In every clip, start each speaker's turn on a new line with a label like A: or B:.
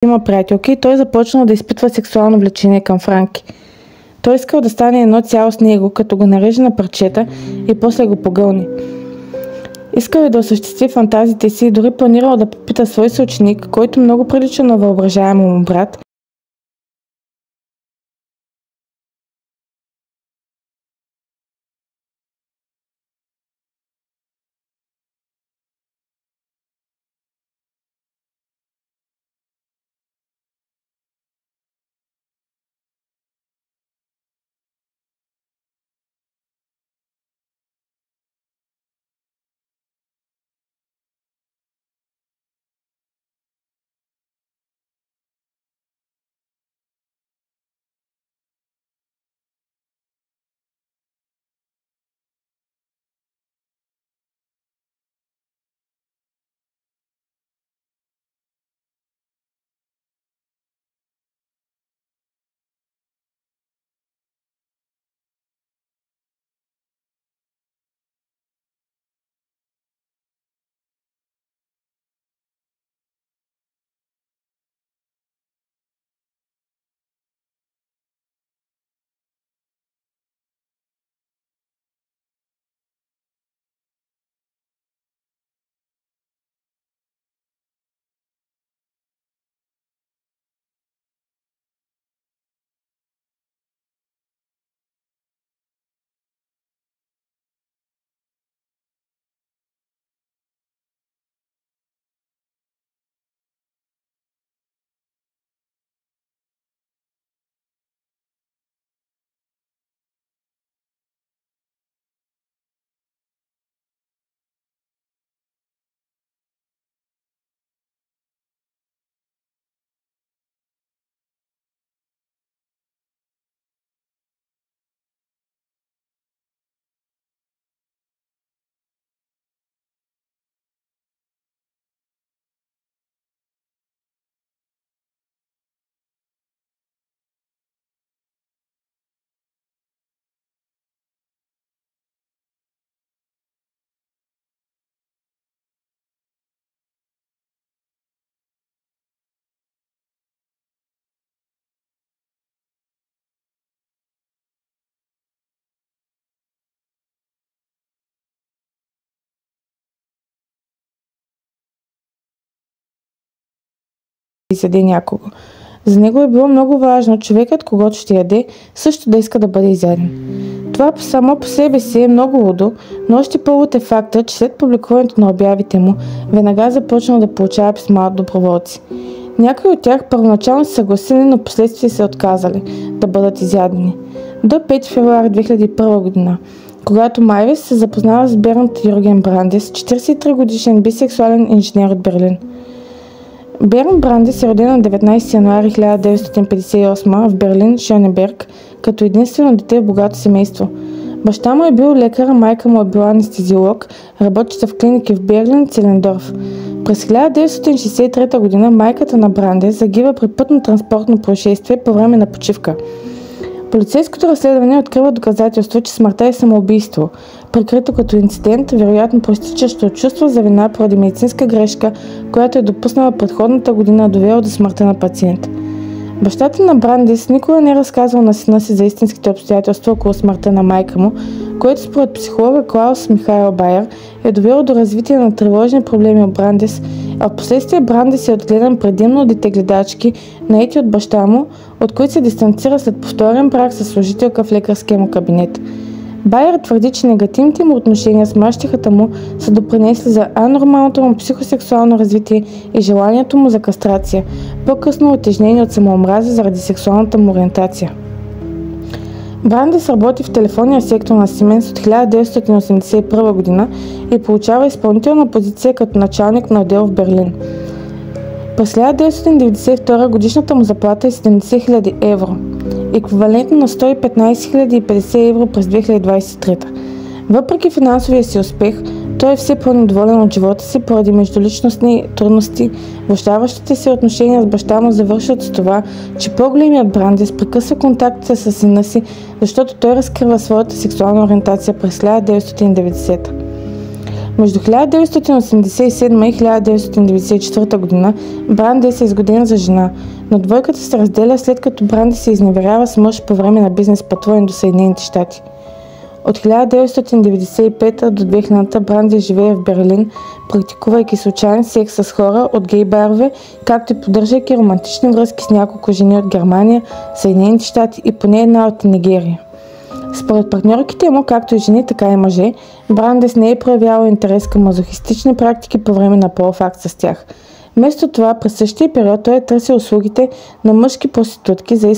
A: Има приятелки и той започнал да изпитва сексуално влечение към Франки. Той искал да стане едно цяло с него, като го нареже на парчета и после го погълни. Искал и да осъществи фантазиите си и дори планирал да попита свой съученик, който много прилича на въображаемо му брат, изяде някого. За него е било много важно човекът, когото ще яде, също да иска да бъде изяден. Това само по себе си е много лудо, но още по-луд е факта, че след публикуването на обявите му, веднага започнал да получава писма от доброволци. Някои от тях първоначално се съгласили, но последствие се отказали да бъдат изядени. До 5 февруари 2001 година, когато Майвис се запознава с Бернт Юрген Брандис, 43 годишен бисексуален инженер от Берлин. Бернт Брандис е роден на 19 януари 1958 в Берлин, Шонеберг, като единствено дете в богато семейство. Баща му е бил лекар, а майка му е била анестезиолог, работеща в клиники в Берлин, Целендорф. През 1963 година майката на Брандис загива при пътно-транспортно происшествие по време на почивка. Полицейското разследване открива доказателство, че смъртта е самоубийство, прикрито като инцидент, вероятно проистичащо от чувство за вина поради медицинска грешка, която е допуснала предходната година, довела до смъртта на пациент. Бащата на Брандис никога не е разказвал на сина си за истинските обстоятелства около смъртта на майка му, което според психолога Клаус Михаел Байер е довело до развитие на тревожни проблеми от Брандис, а в последствие Брандис е отгледан предимно от детегледачки, наети от баща му, от които се дистанцира след повторен брак със служителка в лекарския му кабинет. Байер твърди, че негативните му отношения с мащехата му са допринесли за анормалното му психосексуално развитие и желанието му за кастрация, по-късно утежнени от самоомраза заради сексуалната му ориентация. Брандис работи в телефонния сектор на Сименс от 1981 година и получава изпълнителна позиция като началник на отдел в Берлин. През 1992 годишната му заплата е 70 000 евро, еквивалентно на 115 050 евро през 2023. Въпреки финансовия си успех, той е все по-недоволен от живота си поради междуличностни трудности. Влошаващите се отношения с баща му завършват с това, че по-големият Брандис прекъсва контактите с сина си, защото той разкрива своята сексуална ориентация през 1990. Между 1987 и 1994 година Брандис е изгоден за жена, но двойката се разделя след като Брандис се изневерява с мъж по време на бизнес пътуване до Съединените щати. От 1995 до 2000 Брандис живее в Берлин, практикувайки случайен секс с хора от гей-барове, както и поддържайки романтични връзки с няколко жени от Германия, Съединените щати и поне една от Нигерия. Според партньорките му, както и жени, така и мъже, Брандис не е проявявал интерес към мазохистични практики по време на полов акт с тях. Вместо това, през същия период той е търсил услугите на мъжки проститутки за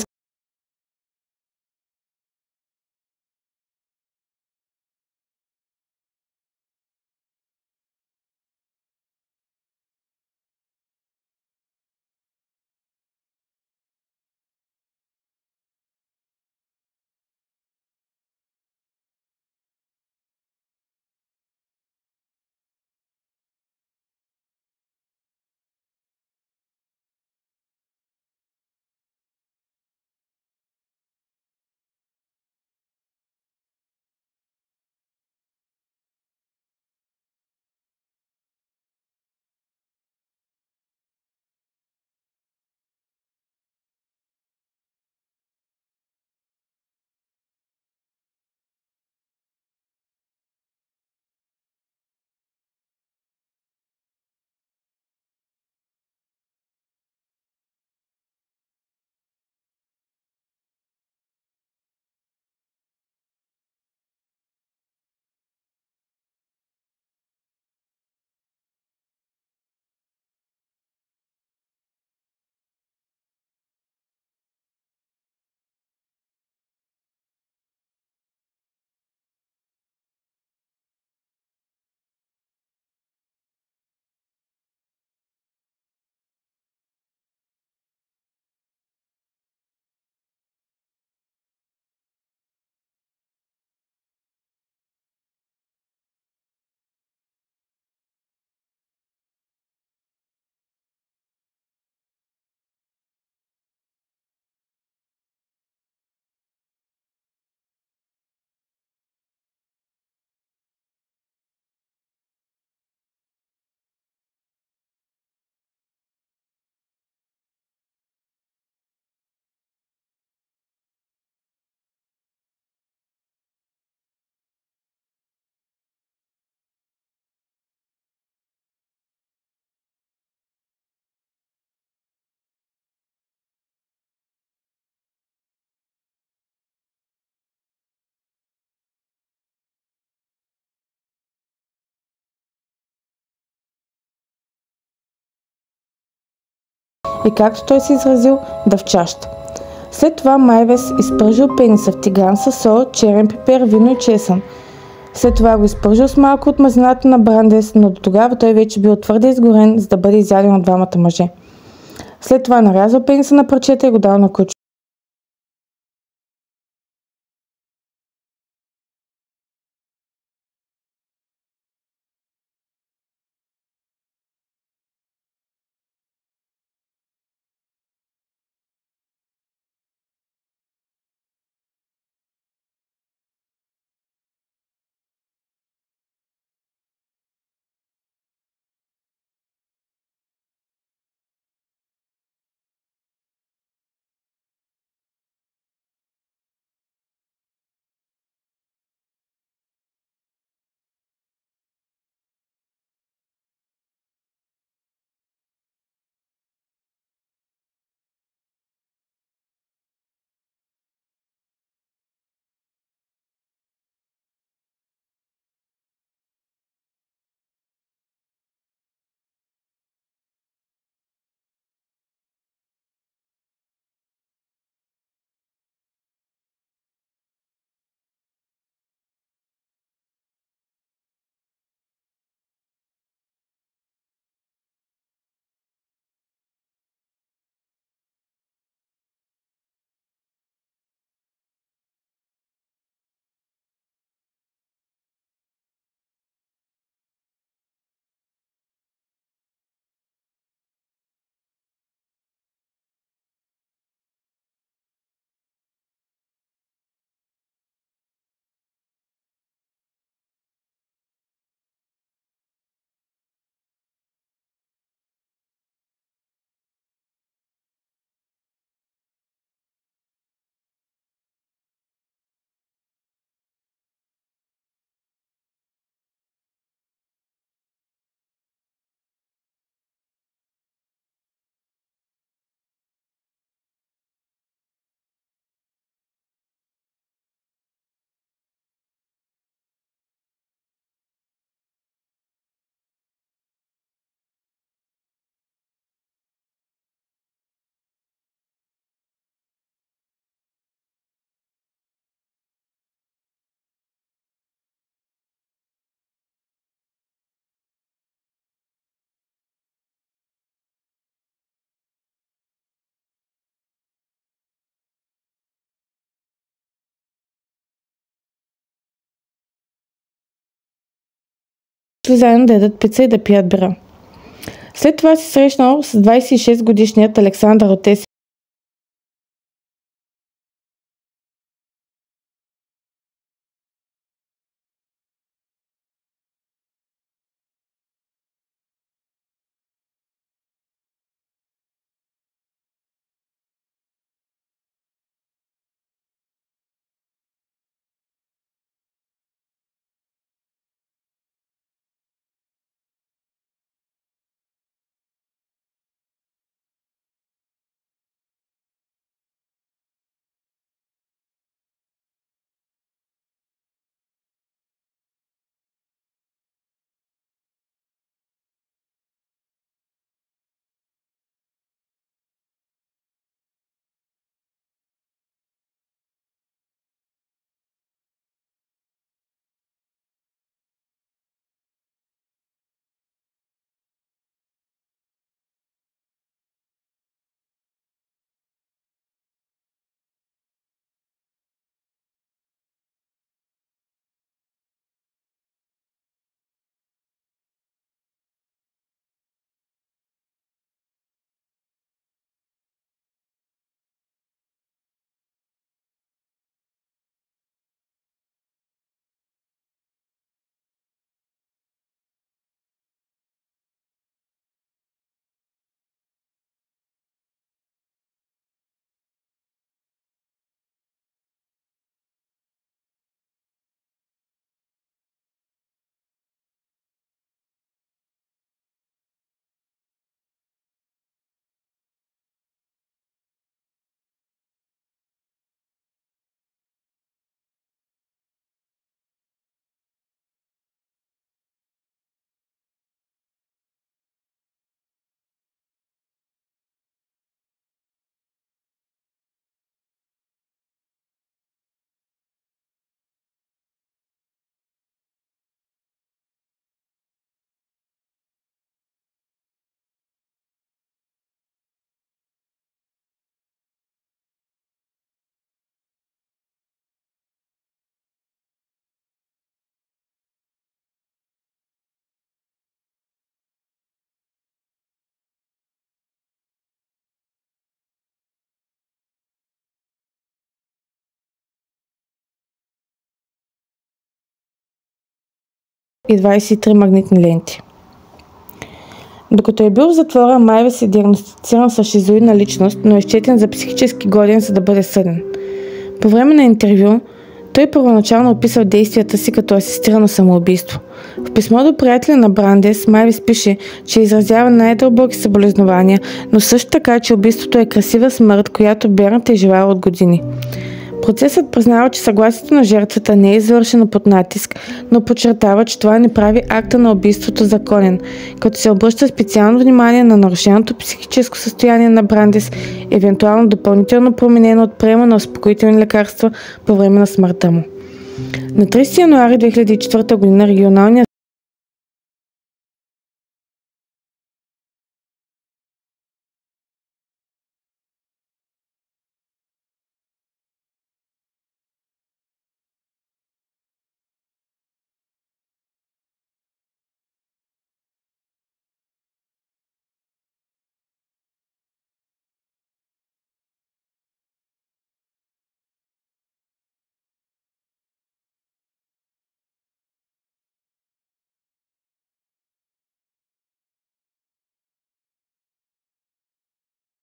A: и както той се изразил, да в чаща. След това Майвес изпържил пениса в тиган със сол, черен пипер, вино и чесън. След това го изпържил с малко от мазнината на Брандес, но до тогава той вече бил твърде изгорен, за да бъде изяден от двамата мъже. След това нарязал пениса на парчета и го дал на кучето. Заедно да ядат пица и да пият бира. След това се срещнал с 26-годишният Александър Отес и 23 магнитни ленти. Докато е бил в затвора, Майвес е диагностициран с шизоидна личност, но е счетен за психически годен, за да бъде съден. По време на интервю, той първоначално описал действията си като асистирано самоубийство. В писмо до приятеля на Брандес, Майвес пише, че изразява най-дълбоки съболезнования, но също така, че убийството е красива смърт, която Бернт е желала от години. Процесът признава, че съгласието на жертвата не е извършено под натиск, но подчертава, че това не прави акта на убийството законен, като се обръща специално внимание на нарушеното психическо състояние на Брандес, евентуално допълнително променено от приема на успокоителни лекарства по време на смъртта му. На 30 януари 2004 г. регионалният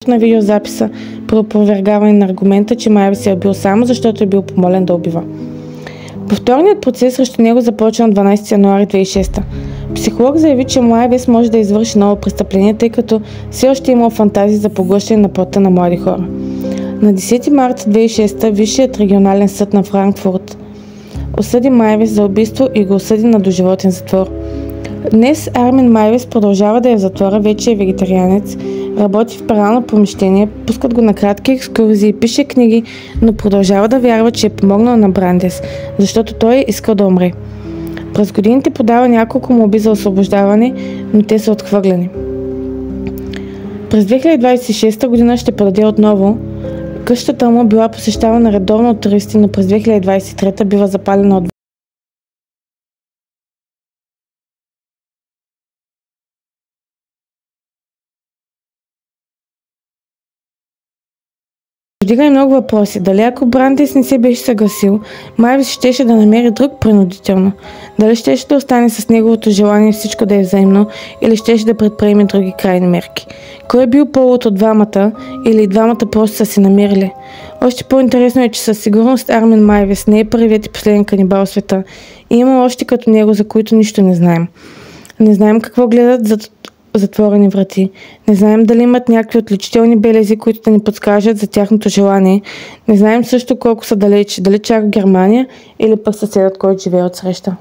A: на видеозаписа при опровергаване на аргумента, че Майвес е бил само защото е бил помолен да убива. Повторният процес срещу него започва на 12 януари 2006. Психолог заяви, че Майвес може да извърши ново престъпление, тъй като все още имал фантазии за поглъщане на плътта на млади хора. На 10 марта 2006 Висшият регионален съд на Франкфурт осъди Майвес за убийство и го осъди на доживотен затвор. Днес Армин Майвес продължава да е в затвора, вече е вегетарианец, работи в перално помещение, пускат го на кратки екскурзии, пише книги, но продължава да вярва, че е помогнал на Брандес, защото той е искал да умре. През годините подава няколко молби за освобождаване, но те са отхвърляни. През 2026 година ще подаде отново. Къщата му била посещавана редовно от туристи, но през 2023 бива запалена от Повдига и много въпроси. Дали ако Брандес не се беше съгласил, Майвес щеше да намери друг принудително? Дали щеше да остане с неговото желание всичко да е взаимно или щеше да предприеме други крайни мерки? Кой е бил повод от двамата или двамата просто са се намерили? Още по-интересно е, че със сигурност Армин Майвес не е първият и последен канибал в света. И има още като него, за които нищо не знаем. Не знаем какво гледат зад затворени врати. Не знаем дали имат някакви отличителни белези, които да ни подскажат за тяхното желание. Не знаем също колко са далече, дали чак в Германия или пък съседът, който живее отсреща.